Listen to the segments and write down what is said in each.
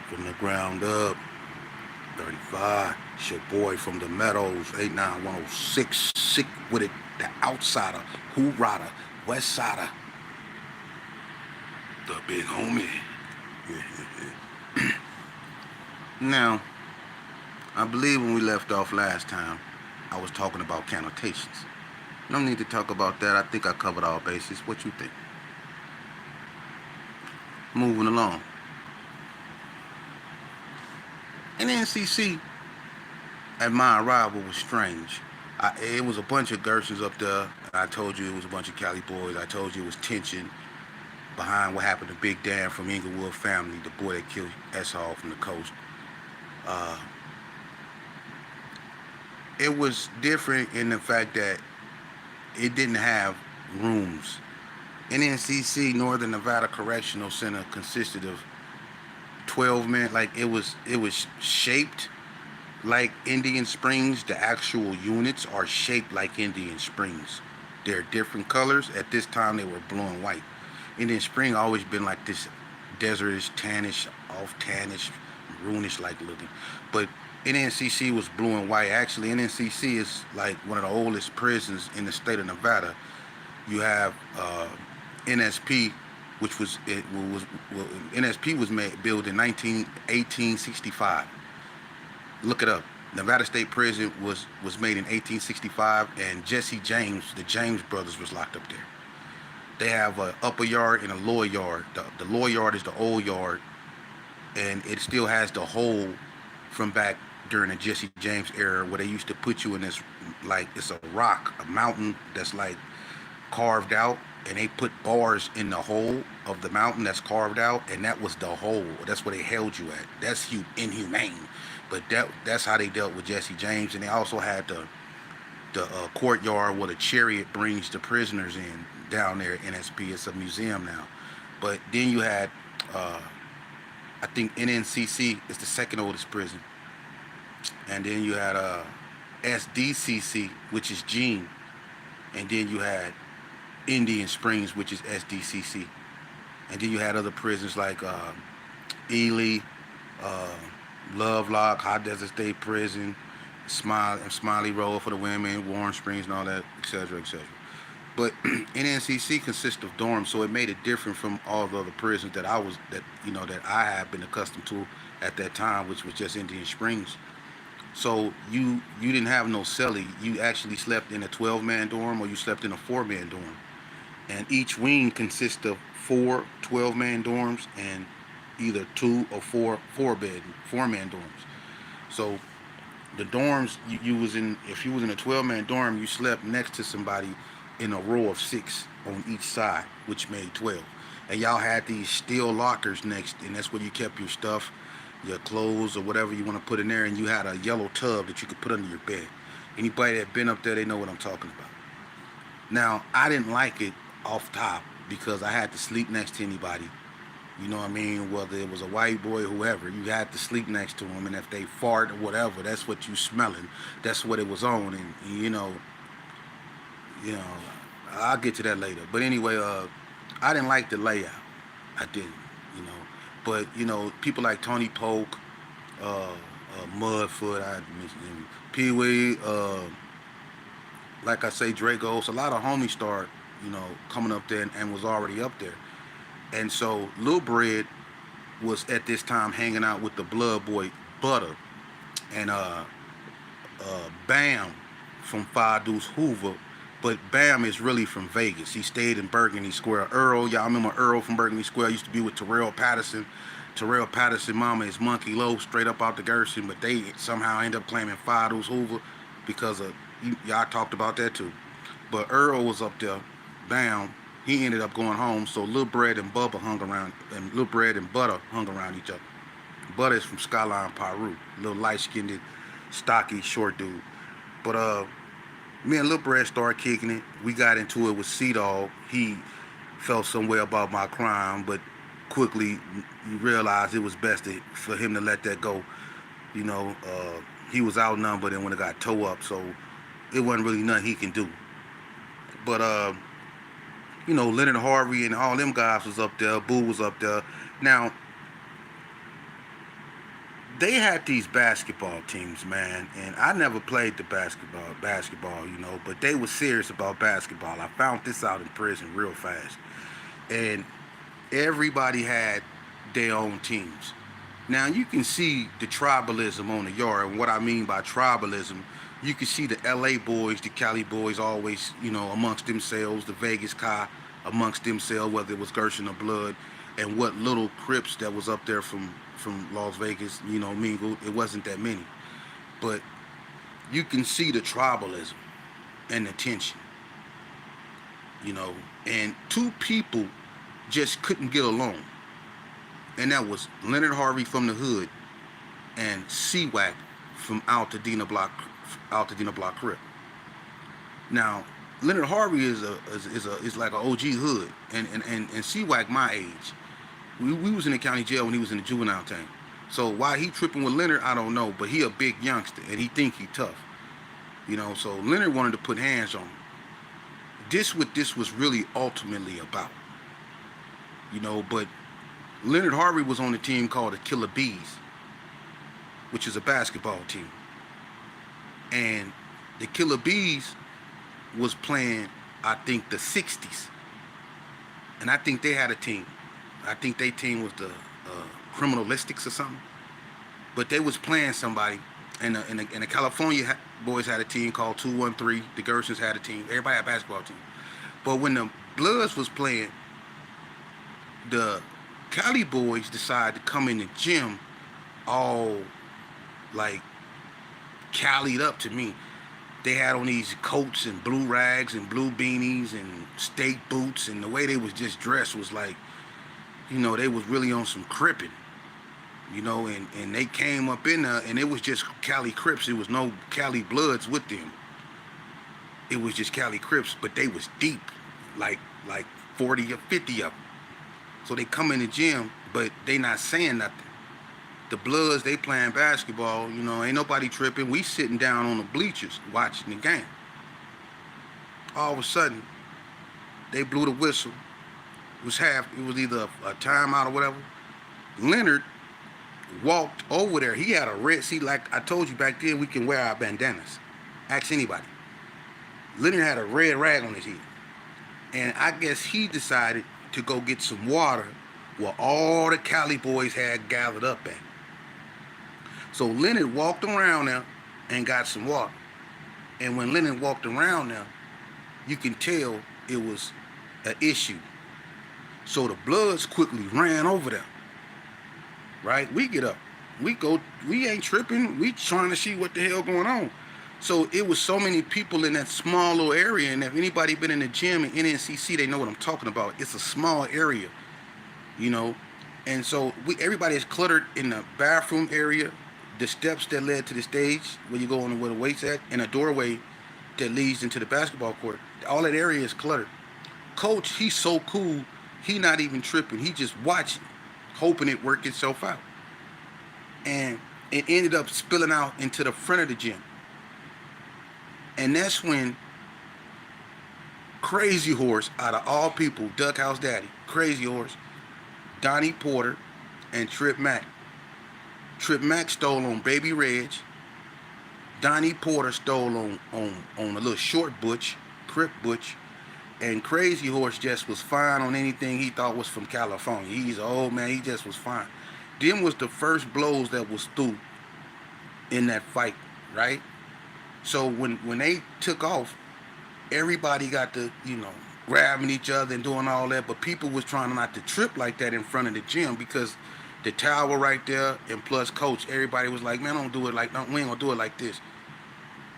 from the ground up. 35. It's your boy from the Meadows, 89106. Sick with it, the outsider, Hoorada, West Sider, the big homie. Now, I believe when we left off last time, I was talking about connotations. No need to talk about that. I think I covered all bases. What you think? Moving along. NCC at my arrival was strange. It was a bunch of Gersons up there. I told you it was a bunch of Cali boys. I told you it was tension behind what happened to Big Dan from Inglewood family, the boy that killed S-Hall from the coast. Uh, it was different in the fact that it didn't have rooms. NNCC, Northern Nevada Correctional Center, consisted of 12 men. Like it was shaped like Indian Springs. The actual units are shaped like Indian Springs. They're different colors. At this time, they were blue and white. Indian Spring always been like this desertish, tannish, off tannish, maroonish like looking. But NNCC was blue and white. Actually, NNCC is like one of the oldest prisons in the state of Nevada. You have NSP, which was it was well, NSP was built in 1865. Look it up. Nevada State Prison was made in 1865, and Jesse James, the James brothers, was locked up there. They have a upper yard and a lower yard. The lower yard is the old yard, and it still has the hole from back during the Jesse James era where they used to put you in this, like, it's a rock, a mountain that's like carved out, and they put bars in the hole of the mountain that's carved out, and that was the hole. That's where they held you at. That's inhumane, but that's how they dealt with Jesse James. And they also had the courtyard where the chariot brings the prisoners in down there at NSP. It's a museum now. But then you had, I think NNCC is the second oldest prison, and then you had SDCC, which is Gene, and then you had Indian Springs, which is SDCC, and then you had other prisons like Ely, uh, Lovelock, Hot Desert State Prison, Smiley Road for the women, Warren Springs, and all that, etc., etc. But NNCC consists of dorms, so it made it different from all the other prisons that I had been accustomed to at that time, which was just Indian Springs. So you didn't have no cellie. You actually slept in a 12-man dorm, or you slept in a 4-man dorm. And each wing consists of 4 12-man dorms and either 2 or 4 4-man dorms. So the dorms you was in, if you was in a 12-man dorm, you slept next to somebody in a row of 6 on each side, which made 12. And y'all had these steel lockers next, and that's where you kept your stuff, your clothes or whatever you want to put in there. And you had a yellow tub that you could put under your bed. Anybody that been up there, they know what I'm talking about. Now, I didn't like it off top because I had to sleep next to anybody. You know what I mean? Whether it was a white boy, whoever, you had to sleep next to them, and if they fart or whatever, that's what you smelling. That's what it was on, and you know, I'll get to that later. But anyway, I didn't like the layout. I didn't, you know. But people like Tony Polk, Mudfoot, I mentioned him, Pee Wee, like I say, Dracos. A lot of homies start, coming up there and was already up there. And so Lil Bread was at this time hanging out with the Blood Boy Butter and Bam from Five Deuce Hoover. But Bam is really from Vegas. He stayed in Burgundy Square. Earl, y'all remember Earl from Burgundy Square? Used to be with Terrell Patterson. Terrell Patterson mama is Monkey Low, straight up out the Gerson, but they somehow end up claiming Five Deuce Hoover because of, y'all talked about that too. But Earl was up there, Bam. He ended up going home, so Lil Bread and Bubba hung around, and Lil Bread and Butter hung around each other. Butter is from Skyline, Peru. Little light-skinned, stocky, short dude. But me and Lil Bread started kicking it. We got into it with C-Dog. He felt some way about my crime, but quickly realized it was best for him to let that go. He was outnumbered and when it got toe up, so it wasn't really nothing he can do. But Leonard Harvey and all them guys was up there. Boo was up there. Now, they had these basketball teams, man, and I never played the basketball, but they were serious about basketball. I found this out in prison real fast. And everybody had their own teams. Now you can see the tribalism on the yard, and what I mean by tribalism, you can see the LA boys, the Cali boys always, amongst themselves, the Vegas Kai amongst themselves, whether it was Gershon or Blood, and what little Crips that was up there from Las Vegas, mingled. It wasn't that many. But you can see the tribalism and the tension, and two people just couldn't get along. And that was Leonard Harvey from the hood and C-Wack from Altadena Block Crip. Now, Leonard Harvey is like an OG hood, and C-Wack my age. We was in the county jail when he was in the juvenile tank. So why he tripping with Leonard, I don't know, but he a big youngster and he think he tough. So Leonard wanted to put hands on him. What this was really ultimately about. But Leonard Harvey was on a team called the Killer Bees, which is a basketball team. And the Killer Bees was playing, I think, the 60s. And I think they had a team. I think their team was the Criminalistics or something. But they was playing somebody, and the California boys had a team called 213. The Gershons had a team. Everybody had a basketball team. But when the Bloods was playing, the Cali boys decided to come in the gym all like Cali'd up to me. They had on these coats and blue rags and blue beanies and state boots, and the way they was just dressed was like, they was really on some crippin', and they came up in there, and it was just Cali Crips. It was no Cali Bloods with them. It was just Cali Crips, but they was deep, like 40 or 50 of them. So they come in the gym, but they not saying nothing. The Bloods, they playing basketball, ain't nobody tripping. We sitting down on the bleachers watching the game. All of a sudden, they blew the whistle. It was either a timeout or whatever. Leonard walked over there. He had a red, see, like I told you back then, we can wear our bandanas. Ask anybody. Leonard had a red rag on his head. And I guess he decided to go get some water where all the Cali boys had gathered up at. So Leonard walked around there and got some water. And when Leonard walked around there, you can tell it was an issue. So the Bloods quickly ran over there. Right? We get up. We go, we ain't tripping. We trying to see what the hell going on. So it was so many people in that small little area, and if anybody been in the gym in NNCC, they know what I'm talking about. It's a small area, and so everybody is cluttered in the bathroom area, the steps that led to the stage where you go on where the weights at, and a doorway that leads into the basketball court. All that area is cluttered. Coach, he's so cool, he not even tripping. He just watching, hoping it work itself out. And it ended up spilling out into the front of the gym. And that's when Crazy Horse, out of all people, Duck House Daddy, Crazy Horse, Donnie Porter, and Trip Mack. Trip Mack stole on Baby Reg. Donnie Porter stole on a little short Butch, Crip Butch. And Crazy Horse just was fine on anything he thought was from California. He's an old man, he just was fine. Them was the first blows that was through in that fight, right? So when they took off, everybody got to, grabbing each other and doing all that, but people was trying not to trip like that in front of the gym because the tower right there, and plus Coach, everybody was like, man, don't do it we ain't gonna do it like this.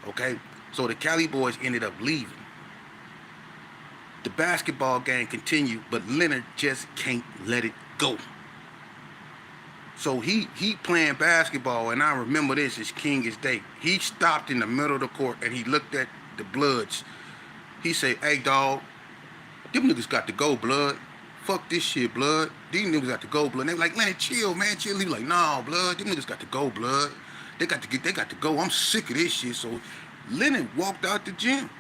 Okay? So the Cali boys ended up leaving. The basketball game continued, but Leonard just can't let it go. So he playing basketball, and I remember this as king as day. He stopped in the middle of the court, and he looked at the Bloods. He said, hey, dog, them niggas got to go, Blood. Fuck this shit, Blood. These niggas got to go, Blood. And they were like, Leonard, chill, man, chill. He was like, nah, Blood, them niggas got to go, Blood. They got to go. I'm sick of this shit. So Leonard walked out the gym.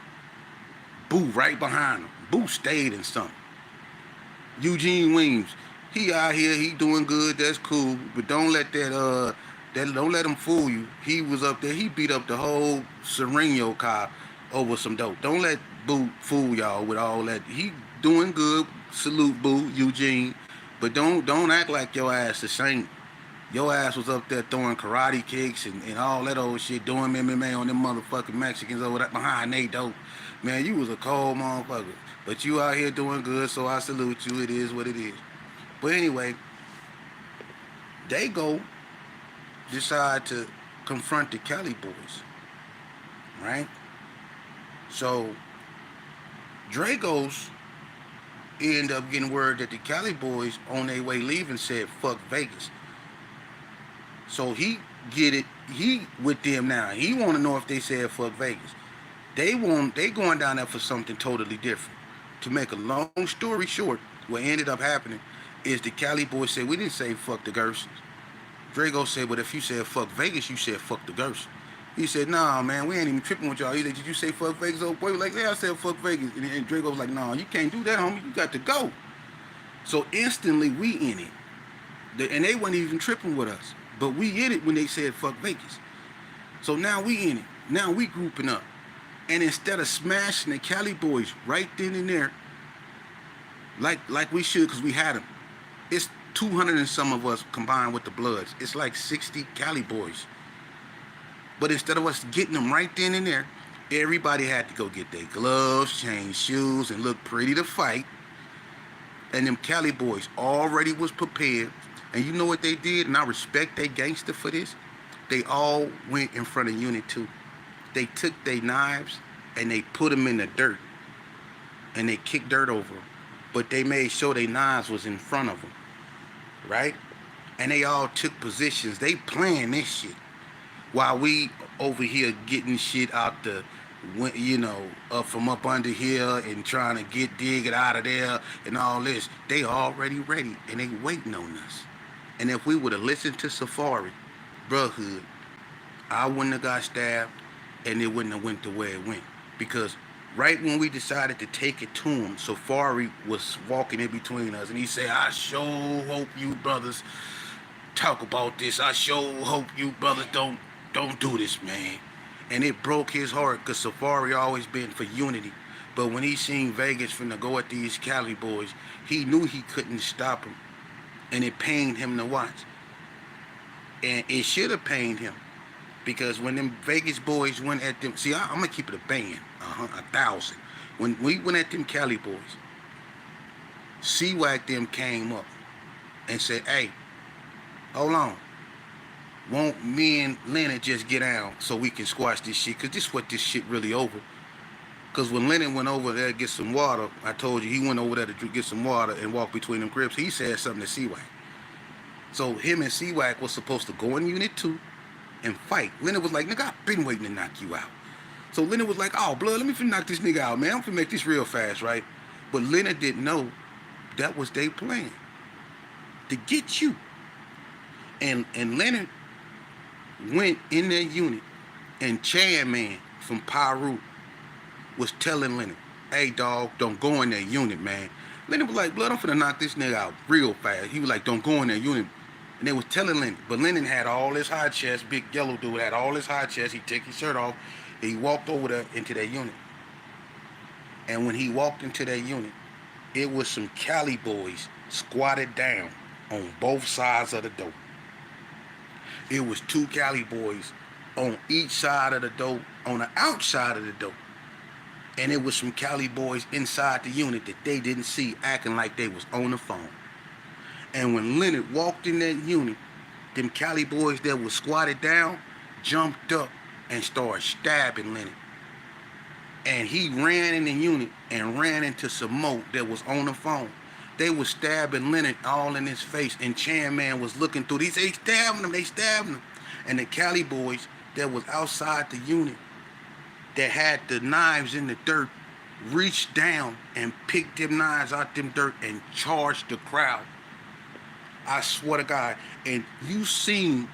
Boo right behind him. Boo stayed in something. Eugene Weems. He out here, he doing good, that's cool, but don't let that Don't let him fool you. He was up there. He beat up the whole Sereno car over some dope. Don't let Boo fool y'all with all that. He doing good. Salute Boo, Eugene. But don't act like your ass the saint. Your ass was up there throwing karate kicks and all that old shit, doing MMA on them motherfucking Mexicans over that behind they dope. Man, you was a cold motherfucker. But you out here doing good, so I salute you. It is what it is. But anyway, they go decide to confront the Cali boys, right? So Dragos end up getting word that the Cali boys on their way leaving said fuck Vegas. So he get it. He with them now. He want to know if they said fuck Vegas. They going down there for something totally different. To make a long story short, what ended up happening is the Cali boys said we didn't say fuck the Gersons. Drago said, but if you said fuck Vegas, you said fuck the Gersons. He said, nah, man, we ain't even tripping with y'all. He said, did you say fuck Vegas? Oh, boy, like, yeah, I said fuck Vegas. And Drago was like, nah, you can't do that, homie. You got to go. So instantly, we in it. And they weren't even tripping with us. But we in it when they said fuck Vegas. So now we in it. Now we grouping up. And instead of smashing the Cali boys right then and there, like we should, because we had them, it's 200 and some of us combined with the Bloods. It's like 60 Cali boys. But instead of us getting them right then and there, everybody had to go get their gloves, change shoes, and look pretty to fight. And them Cali boys already was prepared. And you know what they did? And I respect they gangster for this. They all went in front of Unit 2. They took their knives and they put them in the dirt. And they kicked dirt over them. But they made sure their knives was in front of them. Right? And they all took positions. They planned this shit. While we over here getting shit out the, up from up under here and trying to dig it out of there and all this. They already ready and they waiting on us. And if we would have listened to Safari, brotherhood, I wouldn't have got stabbed and it wouldn't have went the way it went. Because right when we decided to take it to him, Safari was walking in between us and he said, I sure hope you brothers talk about this. I sure hope you brothers don't do this, man. And it broke his heart because Safari always been for unity. But when he seen Vegas finna go at these Cali boys, he knew he couldn't stop them. And it pained him to watch. And it should have pained him. Because when them Vegas boys went at them, see, I'm going to keep it a band, 1,000. When we went at them Cali boys, CWAC them came up and said, hey, hold on. Won't me and Leonard just get down so we can squash this shit? Because this is what this shit really over. Because when Leonard went over there to get some water, I told you, he went over there to get some water and walk between them cribs. He said something to CWAC. So him and CWAC was supposed to go in Unit 2 and fight. Leonard was like, nigga, I've been waiting to knock you out. So Leonard was like, oh, blood, let me finna knock this nigga out, man. I'm finna make this real fast, right? But Leonard didn't know that was their plan. To get you. And Leonard went in their unit, and Chan Man from Peru was telling Leonard, hey, dog, don't go in their unit, man. Leonard was like, blood, I'm finna knock this nigga out real fast. He was like, don't go in their unit. And they was telling Leonard, but Leonard had all his high chest, big yellow dude had all his high chest. He took his shirt off, and he walked over there into their unit. And when he walked into their unit, it was some Cali boys squatted down on both sides of the door. It was 2 Cali boys on each side of the door, on the outside of the door. And it was some Cali boys inside the unit that they didn't see, acting like they was on the phone. And when Leonard walked in that unit, them Cali boys that was squatted down jumped up and started stabbing Leonard. And he ran in the unit and ran into some more that was on the phone. They was stabbing Leonard all in his face, and Chan Man was looking through. They stabbing him, they stabbing him. And the Cali boys that was outside the unit that had the knives in the dirt reached down and picked them knives out them dirt and charged the crowd. I swear to God. And you seen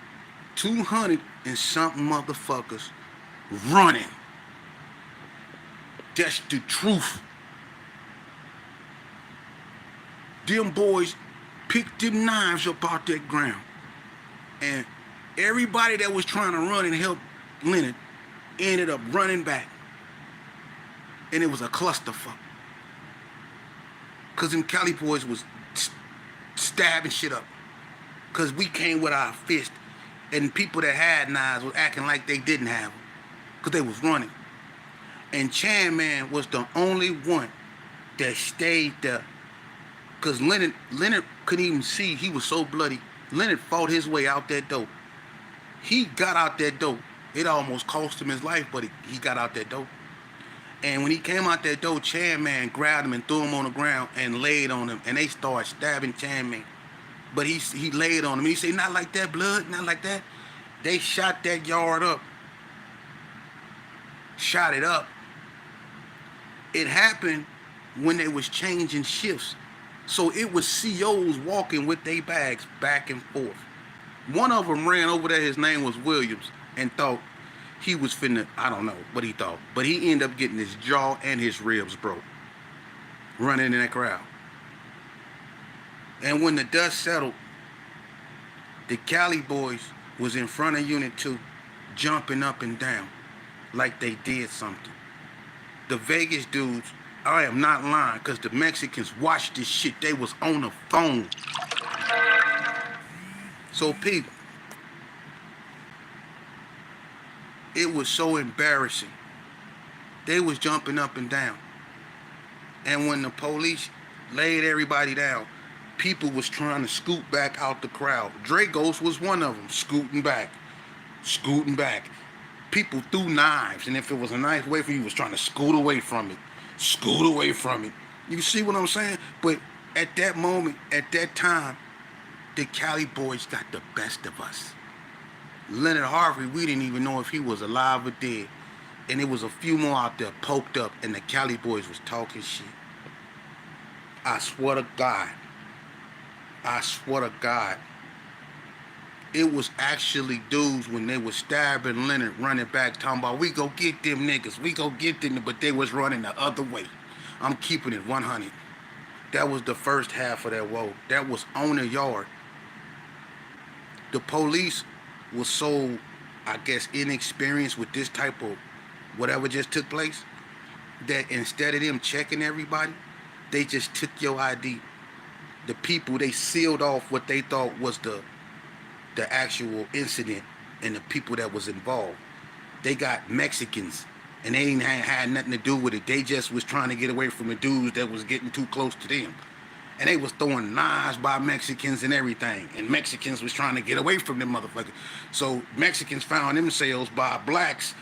200 and something motherfuckers running. That's the truth. Them boys picked them knives up out that ground. And Everybody that was trying to run and help Leonard ended up running back. And it was a clusterfuck. Because them Cali boys was stabbing shit up. Because we came with our fist. And people that had knives was acting like they didn't have them. Because they was running. And Chan Man was the only one that stayed there. Because Leonard couldn't even see. He was so bloody. Leonard fought his way out that door. He got out that door. It almost cost him his life, but he got out that door. And when he came out that door, Chan Man grabbed him and threw him on the ground and laid on him. And they started stabbing Chan Man. But he laid on him. He said, not like that, blood, not like that. They shot that yard up. Shot it up. It happened when they was changing shifts. So it was COs walking with their bags back and forth. One of them ran over there, his name was Williams, and thought he was finna, I don't know what he thought, but he ended up getting his jaw and his ribs broke running in that crowd. And when the dust settled, the Cali boys was in front of Unit 2 jumping up and down like they did something. The Vegas dudes, I am not lying, because the Mexicans watched this shit. They was on the phone. So people, it was so embarrassing. They was jumping up and down. And when the police laid everybody down, people was trying to scoot back out the crowd. Dragos was one of them, scooting back. People threw knives, and if it was a knife away from you, was trying to scoot away from it. You see what I'm saying? But at that moment, at that time, the Cali boys got the best of us. Leonard Harvey, we didn't even know if he was alive or dead. And there was a few more out there poked up, and the Cali boys was talking shit. I swear to God. It was actually dudes when they was stabbing Leonard running back talking about, we go get them niggas, but they was running the other way. I'm keeping it 100. That was the first half of that woe. That was on the yard. The police was so, I guess, inexperienced with this type of whatever just took place, that instead of them checking everybody, they just took your ID. The people, they sealed off what they thought was the actual incident and the people that was involved. They got Mexicans, and they ain't had nothing to do with it. They just was trying to get away from the dudes that was getting too close to them. And they was throwing knives by Mexicans and everything. And Mexicans was trying to get away from them motherfuckers. So Mexicans found themselves by blacks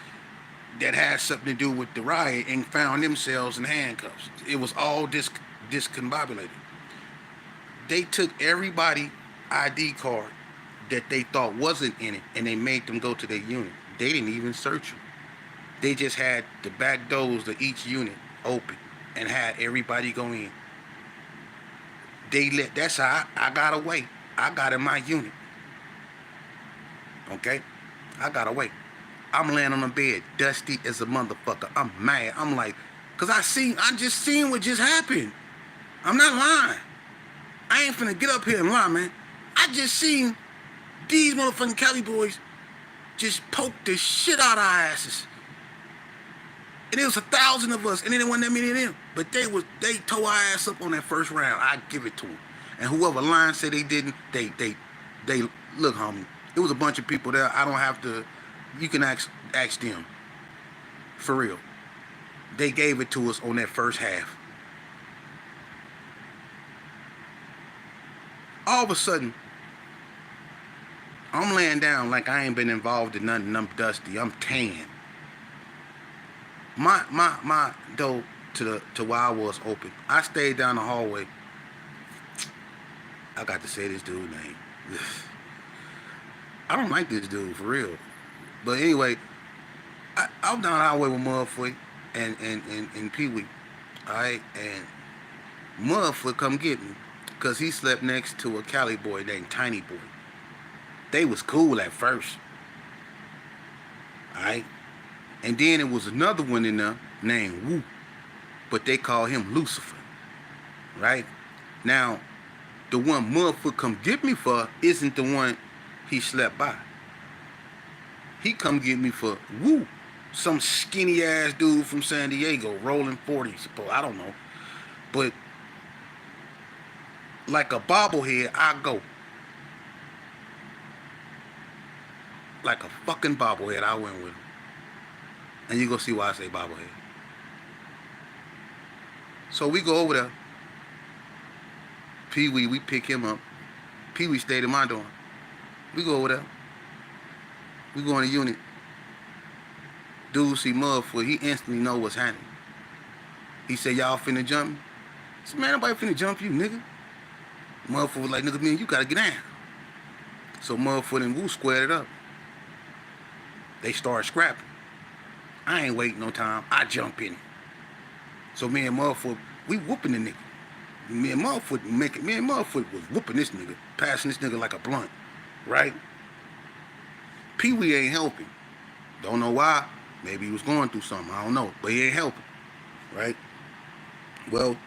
that had something to do with the riot and found themselves in handcuffs. It was all discombobulated. They took everybody ID card that they thought wasn't in it, and they made them go to their unit. They didn't even search them. They just had the back doors of each unit open and had everybody go in. That's how I got away. I got in my unit. Okay? I got away. I'm laying on the bed, dusty as a motherfucker. I'm mad. I'm like, cause I just seen what just happened. I'm not lying. I ain't finna get up here and lie, man. I just seen these motherfucking Cali boys just poke the shit out of our asses. And it was 1,000 of us, and then it wasn't that many of them. But they tore our ass up on that first round. I give it to them. And whoever lying said they didn't, they look, homie. It was a bunch of people there. I don't have to. You can ask them. For real. They gave it to us on that first half. All of a sudden, I'm laying down like I ain't been involved in nothing. I'm dusty. I'm tan. My door to where I was open. I stayed down the hallway. I got to say this dude's name. I don't like this dude for real. But anyway, I was down the hallway with Mudfoot and Pee Wee. Alright, and Mudfoot come get me because he slept next to a Cali boy named Tiny Boy. They was cool at first. Alright? And then it was another one in there named Woo. But they call him Lucifer. Right? Now, the one Mudfoot come get me for isn't the one he slept by. He come get me for woo. Some skinny ass dude from San Diego rolling 40s. I don't know. But like a bobblehead, I go. Like a fucking bobblehead, I went with him. And you go see why I say bobblehead. So we go over there. Pee Wee, we pick him up. Pee Wee stayed in my dorm. We go over there. We go in the unit. Dude see Mudfoot, he instantly know what's happening. He said, y'all finna jump me? I said, man, nobody finna jump you, nigga. Mudfoot was like, nigga, man, you gotta get down. So Mudfoot and Woo squared it up. They started scrapping. I ain't waiting no time. I jump in. So me and Mudfoot, we whooping the nigga. Me and Mudfoot was whooping this nigga, passing this nigga like a blunt, right? Pee Wee ain't helping. Don't know why. Maybe he was going through something. I don't know. But he ain't helping, right? Well,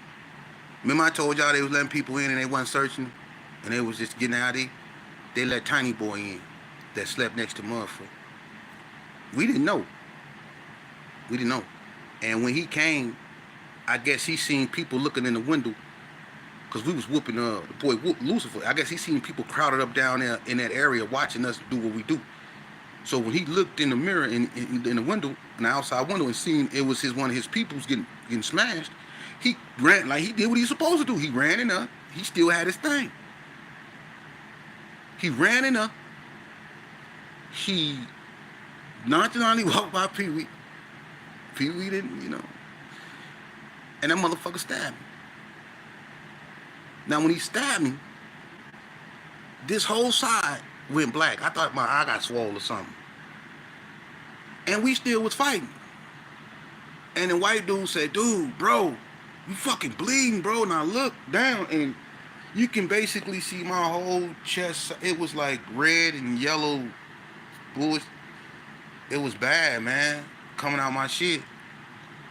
remember I told y'all they was letting people in and they wasn't searching and they was just getting out of there? They let Tiny Boy in that slept next to Mudfoot. We didn't know. We didn't know. And when he came, I guess he seen people looking in the window because we was whooping the boy Lucifer. I guess he seen people crowded up down there in that area watching us do what we do. So when he looked in the mirror in the window, in the outside window, and seen it was one of his peoples getting smashed, he ran like he did what he was supposed to do. He ran in there. He still had his thing. He ran in there. He nonchalantly walked by Pee Wee. Pee Wee didn't, and that motherfucker stabbed me. Now when he stabbed me, this whole side went black. I thought my eye got swollen or something. And we still was fighting. And the white dude said, dude, bro, you fucking bleeding, bro. And I looked down and you can basically see my whole chest. It was like red and yellow bullets. It was bad, man, coming out my shit.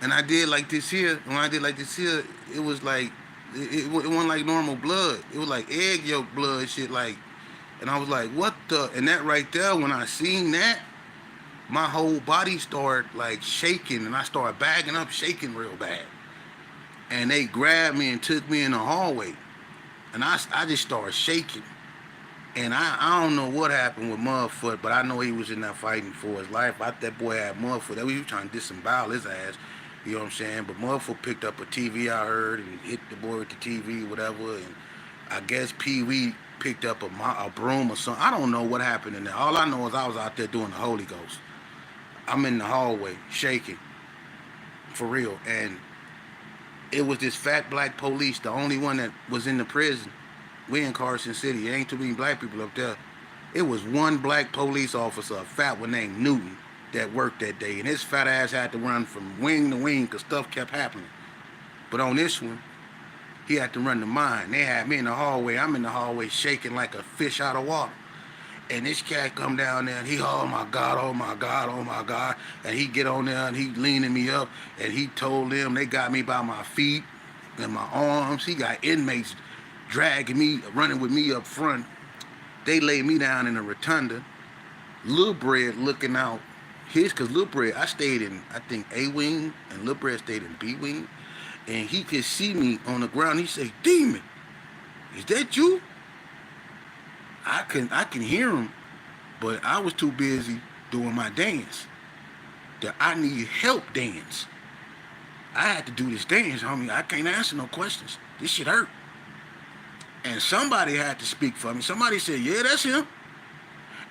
And I did like this here. When I did like this here, it was like, it wasn't like normal blood. It was like egg yolk blood shit, like. And I was like, what the? And that right there, when I seen that, my whole body started like shaking, and I started bagging up, shaking real bad. And they grabbed me and took me in the hallway, and I just started shaking. And I don't know what happened with Mudfoot, but I know he was in there fighting for his life. That boy had Mudfoot. He was trying to disembowel his ass. You know what I'm saying? But Mudfoot picked up a TV, I heard, and hit the boy with the TV, whatever. And I guess Pee Wee picked up a broom or something. I don't know what happened in there. All I know is I was out there doing the Holy Ghost. I'm in the hallway, shaking. For real. And it was this fat black police, the only one that was in the prison. We in Carson City. There ain't too many black people up there. It was one black police officer, a fat one named Newton, that worked that day. And his fat ass had to run from wing to wing because stuff kept happening. But on this one, he had to run to mine. They had me in the hallway. I'm in the hallway shaking like a fish out of water. And this cat come down there and he, oh my God, oh my God, oh my God. And he get on there and he leaning me up and he told them they got me by my feet and my arms. He got inmates dragging me, running with me up front. They laid me down in a rotunda. Lil Bread looking out. Cause Lil Bread, I stayed in, I think, A wing, and Lil Bread stayed in B wing. And he could see me on the ground. He said, Demon, is that you? I can hear him, but I was too busy doing my dance. The I need help dance. I had to do this dance, homie. I can't answer no questions. This shit hurt. And somebody had to speak for me. Somebody said, yeah, that's him.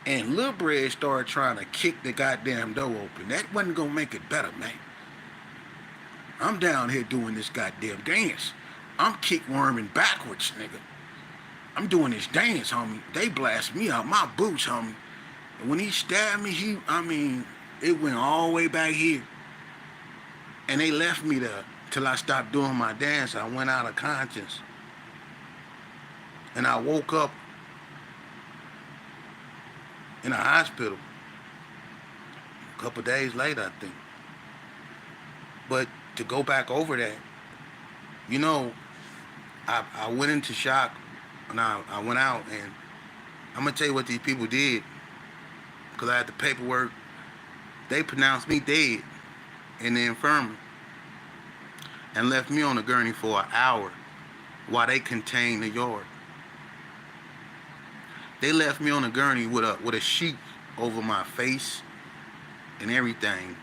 And Lil Bread started trying to kick the goddamn door open. That wasn't gonna make it better, man. I'm down here doing this goddamn dance. I'm kick worming backwards, nigga. I'm doing this dance, homie. They blast me out my boots, homie. And when he stabbed me, it went all the way back here. And they left me there till I stopped doing my dance. I went out of conscience. And I woke up in a hospital a couple days later, I think. But to go back over that, I went into shock and I went out, and I'm going to tell you what these people did, because I had the paperwork They pronounced me dead in the infirmary and left me on the gurney for an hour while they contained the yard. They left me on the gurney with a sheet over my face and everything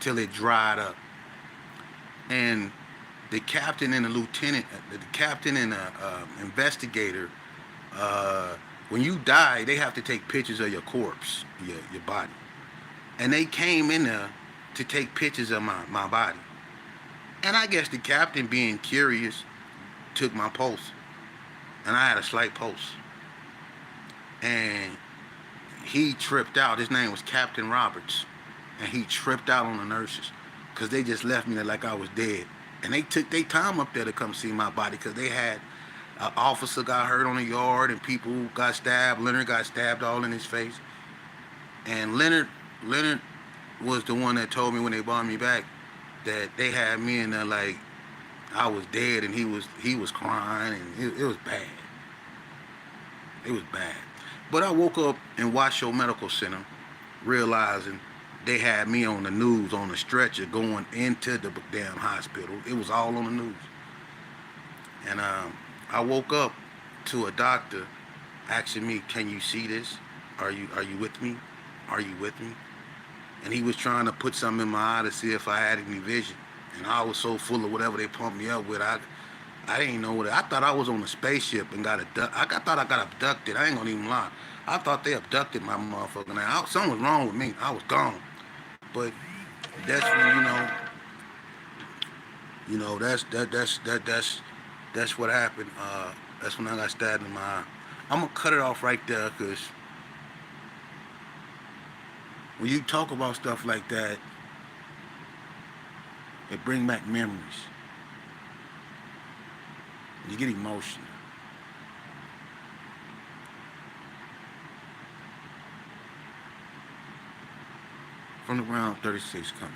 till it dried up. And the captain and the lieutenant, the captain and the investigator, when you die, they have to take pictures of your corpse, your body. And they came in there to take pictures of my body. And I guess the captain, being curious, took my pulse. And I had a slight pulse. And he tripped out. His name was Captain Roberts. And he tripped out on the nurses because they just left me there like I was dead. And they took their time up there to come see my body because they had an officer got hurt on the yard and people got stabbed. Leonard got stabbed all in his face. And Leonard was the one that told me when they brought me back that they had me in there like I was dead, and he was crying, and it was bad. It was bad. But I woke up in Washoe Medical Center realizing they had me on the news on a stretcher going into the damn hospital. It was all on the news. And I woke up to a doctor asking me, "Can you see this? Are you with me? Are you with me?" And he was trying to put something in my eye to see if I had any vision. And I was so full of whatever they pumped me up with, I didn't know what I thought I was on a spaceship and got abducted. I thought I got abducted. I ain't gonna even lie. I thought they abducted my motherfucker. Now something was wrong with me. I was gone. But that's when that's what happened. That's when I got stabbed in my eye. I'm gonna cut it off right there because when you talk about stuff like that, it brings back memories. You get emotional. From the ground, 36 coming.